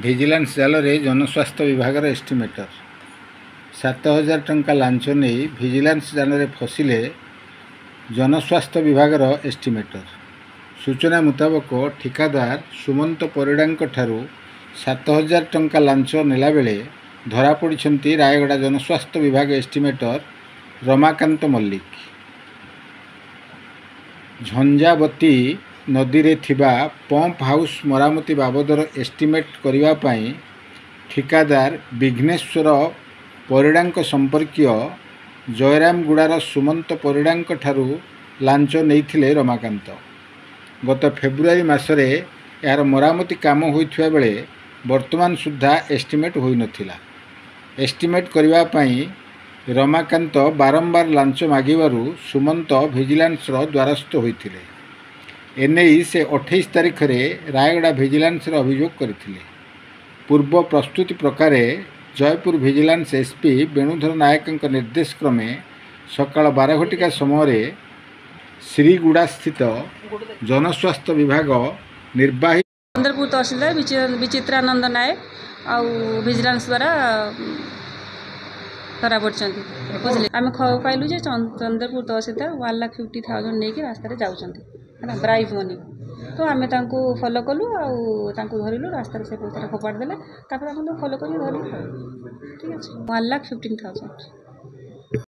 Vigilance ଜାଲରେ ଜନସ୍ୱାସ୍ଥ୍ୟ ବିଭାଗର ଏଷ୍ଟିମେଟର 7,000 ଟଙ୍କା ଲାଞ୍ଚ ନେଇ ଭିଜିଲାନ୍ସ ଜାଲରେ ଫସିଲେ ଜନସ୍ୱାସ୍ଥ୍ୟ ବିଭାଗର ଏଷ୍ଟିମେଟର। ସୂଚନା ମୁତାବକ ଠିକାଦାର ସୁମନ୍ତ ପରିଡ଼ାଙ୍କ ଠାରୁ 7,000 ଟଙ୍କା ଲାଞ୍ଚ ନେଲାବେଳେ ଧରାପଡ଼ିଛନ୍ତି ରାୟଗଡ଼ା ଜନସ୍ୱାସ୍ଥ୍ୟ ବିଭାଗ ଏଷ୍ଟିମେଟର ରମାକାନ୍ତ ମଲ୍ଲିକ। ଝଞ୍ଜାବତୀ ନଦୀରେ ଥିବା ପମ୍ପ ହାଉସ୍ ମରାମତି ବାବଦର ଏଷ୍ଟିମେଟ୍ କରିବା ପାଇଁ ଠିକାଦାର ବିଘ୍ନେଶ୍ୱର ପରିଡ଼ାଙ୍କ ସମ୍ପର୍କୀୟ ଜୟରାମଗୁଡ଼ାର ସୁମନ୍ତ ପରିଡ଼ାଙ୍କ ଠାରୁ ଲାଞ୍ଚ ନେଇଥିଲେ ରମାକାନ୍ତ। ଗତ ଫେବୃଆରୀ ମାସରେ ଏହାର ମରାମତି କାମ ହୋଇଥିବା ବେଳେ ବର୍ତ୍ତମାନ ସୁଦ୍ଧା ଏଷ୍ଟିମେଟ୍ ହୋଇନଥିଲା। ଏଷ୍ଟିମେଟ୍ କରିବା ପାଇଁ ରମାକାନ୍ତ ବାରମ୍ବାର ଲାଞ୍ଚ ମାଗିବାରୁ ସୁମନ୍ତ ଭିଜିଲାନ୍ସର ଦ୍ୱାରସ୍ଥ ହୋଇଥିଲେ। ଏନେଇ ସେ 28 ତାରିଖରେ ରାୟଗଡ଼ା ଭିଜିଲାନ୍ସରେ ଅଭିଯୋଗ କରିଥିଲେ। ପୂର୍ବ ପ୍ରସ୍ତୁତି ପ୍ରକାରେ ଜୟପୁର ଭିଜିଲାନ୍ସ ଏସ୍ପି ବେଣୁଧର ନାୟକଙ୍କ ନିର୍ଦ୍ଦେଶ କ୍ରମେ ସକାଳ 12 ଘଟିକା ସମୟରେ ଶ୍ରୀଗୁଡ଼ାସ୍ଥିତ ଜନସ୍ୱାସ୍ଥ୍ୟ ବିଭାଗ ନିର୍ବାହୀ ଚନ୍ଦ୍ରପୁର ତହସିଲଦାର ବିଚିତ୍ରାନନ୍ଦ ନାୟକ ଆଉ ଭିଜିଲାନ୍ସ ଦ୍ୱାରା ଧରା ପଡ଼ିଛନ୍ତି। ବୁଝିଲେ, ଆମେ ଖବର ପାଇଲୁ ଯେ ଚନ୍ଦ୍ରପୁର ତହସିଲଦାର 1,50,000 ନେଇକି ରାସ୍ତାରେ ଯାଉଛନ୍ତି, ହେଲା, ବ୍ରାଇବ୍ ମନି। ତ ଆମେ ତାଙ୍କୁ ଫଲୋ କଲୁ ଆଉ ତାଙ୍କୁ ଧରିଲୁ, ରାସ୍ତାରେ ସେ ପଇସାଟା ଫୋପାଡ଼ି ଦେଲେ। ତାପରେ ଆମେ ତାଙ୍କୁ ଫଲୋ କରିକି ଧରିଲୁ। ଠିକ୍ ଅଛି, 1,15,000।